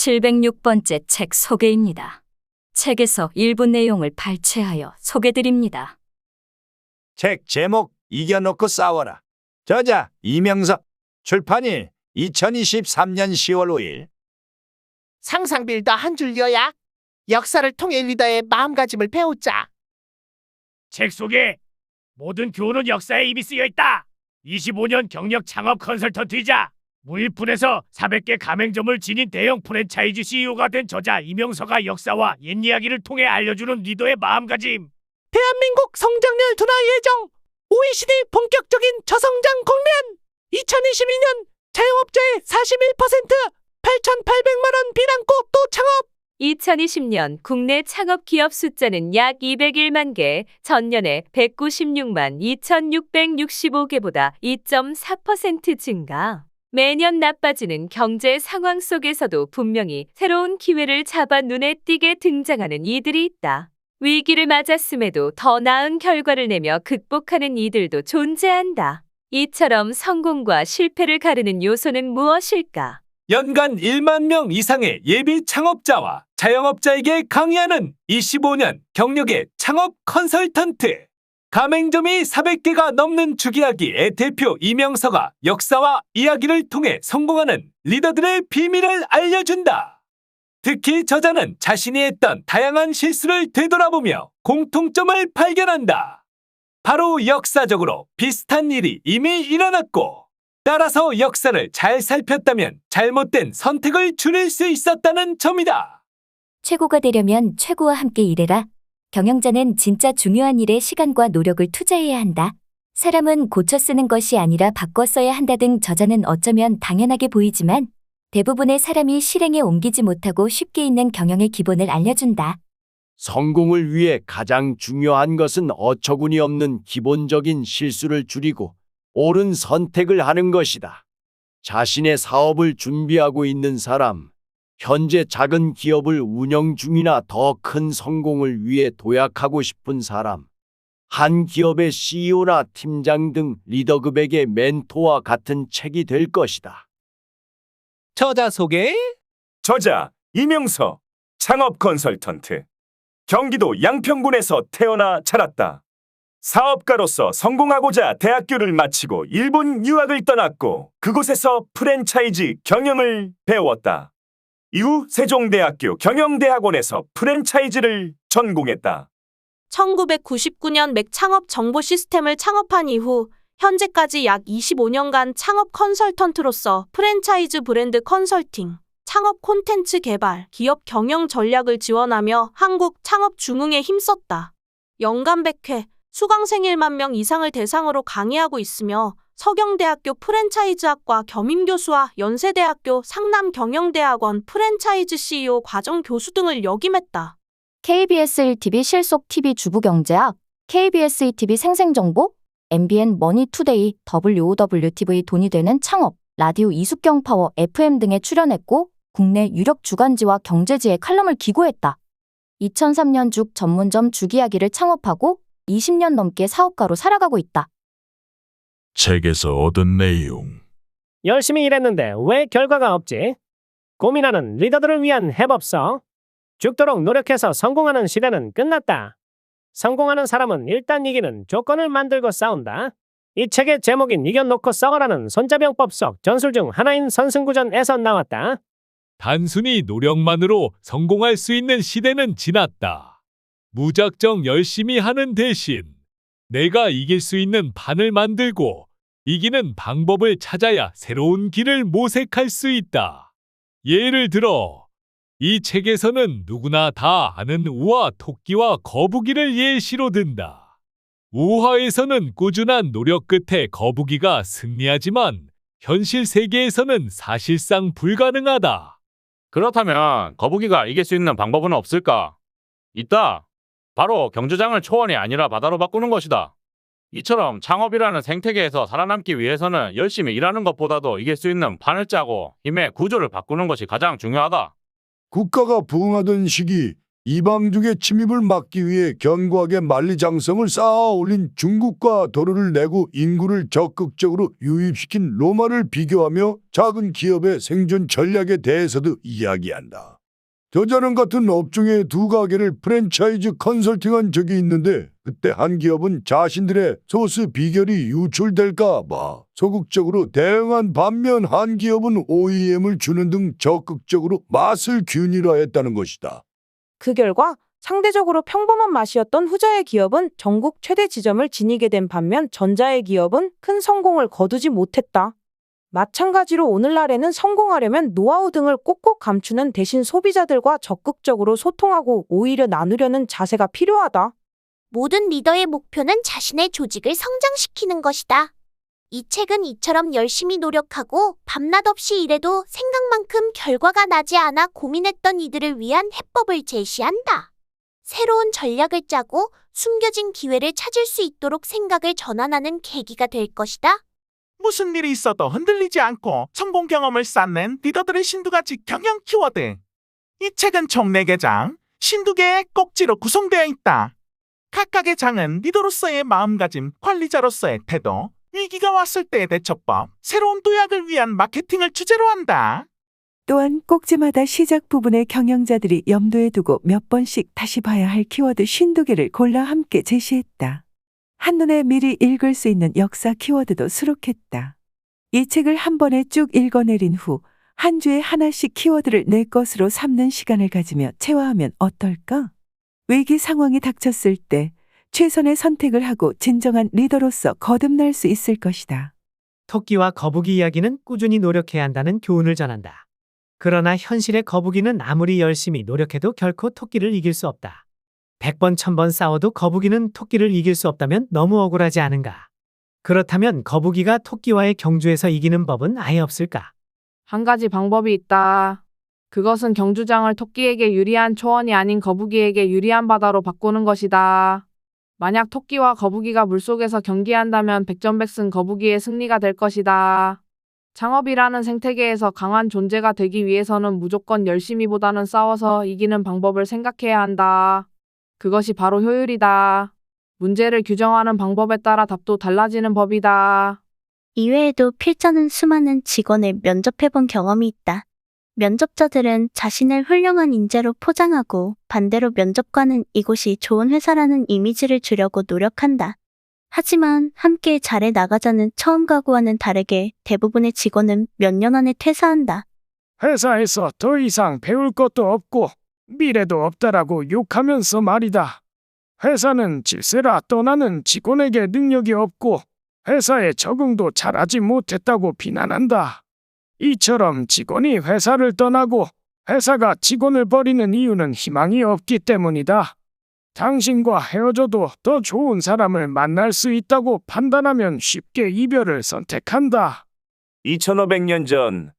706번째 책 소개입니다. 책에서 일부 내용을 발췌하여 소개드립니다. 책 제목 이겨놓고 싸워라. 저자 이명석. 출판일 2023년 10월 5일. 상상빌더 한 줄 요약. 역사를 통해 리더의 마음가짐을 배우자. 책 속에 모든 교훈은 역사에 이미 쓰여 있다. 25년 경력 창업 컨설턴트이자 무일푼에서 400개 가맹점을 지닌 대형 프랜차이즈 CEO가 된 저자 이명서가 역사와 옛 이야기를 통해 알려주는 리더의 마음가짐. 대한민국 성장률 둔화 예정. OECD 본격적인 저성장 국면. 2022년 자영업자의 41%, 8,800만 원 비난고 또 창업. 2020년 국내 창업 기업 숫자는 약 201만 개, 전년에 196만 2,665개보다 2.4% 증가. 매년 나빠지는 경제 상황 속에서도 분명히 새로운 기회를 잡아 눈에 띄게 등장하는 이들이 있다. 위기를 맞았음에도 더 나은 결과를 내며 극복하는 이들도 존재한다. 이처럼 성공과 실패를 가르는 요소는 무엇일까? 연간 1만 명 이상의 예비 창업자와 자영업자에게 강의하는 25년 경력의 창업 컨설턴트. 가맹점이 400개가 넘는 주기야기의 대표 이명서가 역사와 이야기를 통해 성공하는 리더들의 비밀을 알려준다. 특히 저자는 자신이 했던 다양한 실수를 되돌아보며 공통점을 발견한다. 바로 역사적으로 비슷한 일이 이미 일어났고, 따라서 역사를 잘 살폈다면 잘못된 선택을 줄일 수 있었다는 점이다. 최고가 되려면 최고와 함께 일해라. 경영자는 진짜 중요한 일에 시간과 노력을 투자해야 한다. 사람은 고쳐 쓰는 것이 아니라 바꿔 써야 한다 등 저자는 어쩌면 당연하게 보이지만 대부분의 사람이 실행에 옮기지 못하고 쉽게 있는 경영의 기본을 알려준다. 성공을 위해 가장 중요한 것은 어처구니 없는 기본적인 실수를 줄이고 옳은 선택을 하는 것이다. 자신의 사업을 준비하고 있는 사람, 현재 작은 기업을 운영 중이나 더 큰 성공을 위해 도약하고 싶은 사람, 한 기업의 CEO나 팀장 등 리더급에게 멘토와 같은 책이 될 것이다. 저자 소개. 저자 이명서. 창업 컨설턴트. 경기도 양평군에서 태어나 자랐다. 사업가로서 성공하고자 대학교를 마치고 일본 유학을 떠났고 그곳에서 프랜차이즈 경영을 배웠다. 이후 세종대학교 경영대학원에서 프랜차이즈를 전공했다. 1999년 맥 창업 정보 시스템을 창업한 이후 현재까지 약 25년간 창업 컨설턴트로서 프랜차이즈 브랜드 컨설팅, 창업 콘텐츠 개발, 기업 경영 전략을 지원하며 한국 창업 중흥에 힘썼다. 연간 100회, 수강생 1만 명 이상을 대상으로 강의하고 있으며 서경대학교 프랜차이즈학과 겸임교수와 연세대학교 상남경영대학원 프랜차이즈 CEO 과정 교수 등을 역임했다. KBS 1TV 실속 TV 주부경제학, KBS 2TV 생생정보, MBN 머니투데이, WOWTV 돈이 되는 창업, 라디오 이숙경 파워 FM 등에 출연했고 국내 유력 주간지와 경제지에 칼럼을 기고했다. 2003년 죽 전문점 죽이야기를 창업하고 20년 넘게 사업가로 살아가고 있다. 책에서 얻은 내용. 열심히 일했는데 왜 결과가 없지? 고민하는 리더들을 위한 해법서. 죽도록 노력해서 성공하는 시대는 끝났다. 성공하는 사람은 일단 이기는 조건을 만들고 싸운다. 이 책의 제목인 이겨놓고 싸워라는 손자병법 속 전술 중 하나인 선승구전에서 나왔다. 단순히 노력만으로 성공할 수 있는 시대는 지났다. 무작정 열심히 하는 대신 내가 이길 수 있는 판을 만들고 이기는 방법을 찾아야 새로운 길을 모색할 수 있다. 예를 들어 이 책에서는 누구나 다 아는 우화 토끼와 거북이를 예시로 든다. 우화에서는 꾸준한 노력 끝에 거북이가 승리하지만 현실 세계에서는 사실상 불가능하다. 그렇다면 거북이가 이길 수 있는 방법은 없을까? 있다. 바로 경주장을 초원이 아니라 바다로 바꾸는 것이다. 이처럼 창업이라는 생태계에서 살아남기 위해서는 열심히 일하는 것보다도 이길 수 있는 판을 짜고 힘의 구조를 바꾸는 것이 가장 중요하다. 국가가 부흥하던 시기 이방족의 침입을 막기 위해 견고하게 만리장성을 쌓아 올린 중국과 도로를 내고 인구를 적극적으로 유입시킨 로마를 비교하며 작은 기업의 생존 전략에 대해서도 이야기한다. 저자는 같은 업종의 두 가게를 프랜차이즈 컨설팅한 적이 있는데 그때 한 기업은 자신들의 소스 비결이 유출될까 봐 소극적으로 대응한 반면 한 기업은 OEM을 주는 등 적극적으로 맛을 균일화했다는 것이다. 그 결과 상대적으로 평범한 맛이었던 후자의 기업은 전국 최대 지점을 지니게 된 반면 전자의 기업은 큰 성공을 거두지 못했다. 마찬가지로 오늘날에는 성공하려면 노하우 등을 꼭꼭 감추는 대신 소비자들과 적극적으로 소통하고 오히려 나누려는 자세가 필요하다. 모든 리더의 목표는 자신의 조직을 성장시키는 것이다. 이 책은 이처럼 열심히 노력하고 밤낮 없이 일해도 생각만큼 결과가 나지 않아 고민했던 이들을 위한 해법을 제시한다. 새로운 전략을 짜고 숨겨진 기회를 찾을 수 있도록 생각을 전환하는 계기가 될 것이다. 무슨 일이 있어도 흔들리지 않고 성공 경험을 쌓는 리더들의 신두가지 경영 키워드. 이 책은 총 4개 장, 52개의 꼭지로 구성되어 있다. 각각의 장은 리더로서의 마음가짐, 관리자로서의 태도, 위기가 왔을 때의 대처법, 새로운 도약을 위한 마케팅을 주제로 한다. 또한 꼭지마다 시작 부분의 경영자들이 염두에 두고 몇 번씩 다시 봐야 할 키워드 52개를 골라 함께 제시했다. 한눈에 미리 읽을 수 있는 역사 키워드도 수록했다. 이 책을 한 번에 쭉 읽어내린 후 한 주에 하나씩 키워드를 내 것으로 삼는 시간을 가지며 체화하면 어떨까? 위기 상황이 닥쳤을 때 최선의 선택을 하고 진정한 리더로서 거듭날 수 있을 것이다. 토끼와 거북이 이야기는 꾸준히 노력해야 한다는 교훈을 전한다. 그러나 현실의 거북이는 아무리 열심히 노력해도 결코 토끼를 이길 수 없다. 100번 1000번 싸워도 거북이는 토끼를 이길 수 없다면 너무 억울하지 않은가? 그렇다면 거북이가 토끼와의 경주에서 이기는 법은 아예 없을까? 한 가지 방법이 있다. 그것은 경주장을 토끼에게 유리한 초원이 아닌 거북이에게 유리한 바다로 바꾸는 것이다. 만약 토끼와 거북이가 물속에서 경기한다면 백전백승 거북이의 승리가 될 것이다. 창업이라는 생태계에서 강한 존재가 되기 위해서는 무조건 열심히보다는 싸워서 이기는 방법을 생각해야 한다. 그것이 바로 효율이다. 문제를 규정하는 방법에 따라 답도 달라지는 법이다. 이외에도 필자는 수많은 직원을 면접해본 경험이 있다. 면접자들은 자신을 훌륭한 인재로 포장하고 반대로 면접관은 이곳이 좋은 회사라는 이미지를 주려고 노력한다. 하지만 함께 잘해 나가자는 처음 각오와는 다르게 대부분의 직원은 몇 년 안에 퇴사한다. 회사에서 더 이상 배울 것도 없고 미래도 없다라고 욕하면서 말이다. 회사는 질세라 떠나는 직원에게 능력이 없고 회사에 적응도 잘하지 못했다고 비난한다. 이처럼 직원이 회사를 떠나고 회사가 직원을 버리는 이유는 희망이 없기 때문이다. 당신과 헤어져도 더 좋은 사람을 만날 수 있다고 판단하면 쉽게 이별을 선택한다. 2500년 전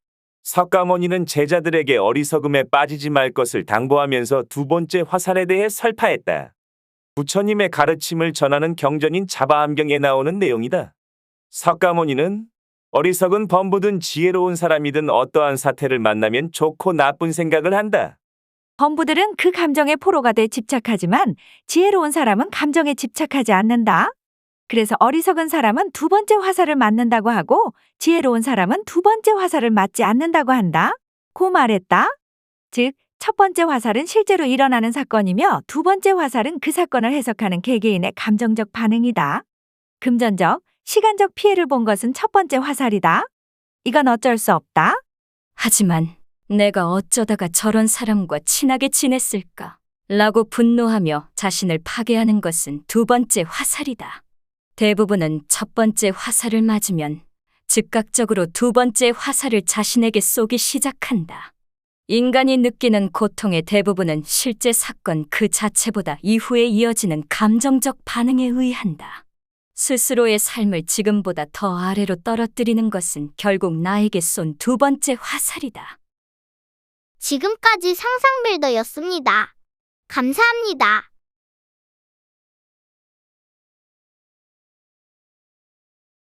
석가모니는 제자들에게 어리석음에 빠지지 말 것을 당부하면서 두 번째 화살에 대해 설파했다. 부처님의 가르침을 전하는 경전인 자바암경에 나오는 내용이다. 석가모니는 어리석은 범부든 지혜로운 사람이든 어떠한 사태를 만나면 좋고 나쁜 생각을 한다. 범부들은 그 감정에 포로가 돼 집착하지만 지혜로운 사람은 감정에 집착하지 않는다. 그래서 어리석은 사람은 두 번째 화살을 맞는다고 하고 지혜로운 사람은 두 번째 화살을 맞지 않는다고 한다. 고 말했다. 즉, 첫 번째 화살은 실제로 일어나는 사건이며 두 번째 화살은 그 사건을 해석하는 개개인의 감정적 반응이다. 금전적, 시간적 피해를 본 것은 첫 번째 화살이다. 이건 어쩔 수 없다. 하지만 내가 어쩌다가 저런 사람과 친하게 지냈을까? 라고 분노하며 자신을 파괴하는 것은 두 번째 화살이다. 대부분은 첫 번째 화살을 맞으면 즉각적으로 두 번째 화살을 자신에게 쏘기 시작한다. 인간이 느끼는 고통의 대부분은 실제 사건 그 자체보다 이후에 이어지는 감정적 반응에 의한다. 스스로의 삶을 지금보다 더 아래로 떨어뜨리는 것은 결국 나에게 쏜 두 번째 화살이다. 지금까지 상상빌더였습니다. 감사합니다.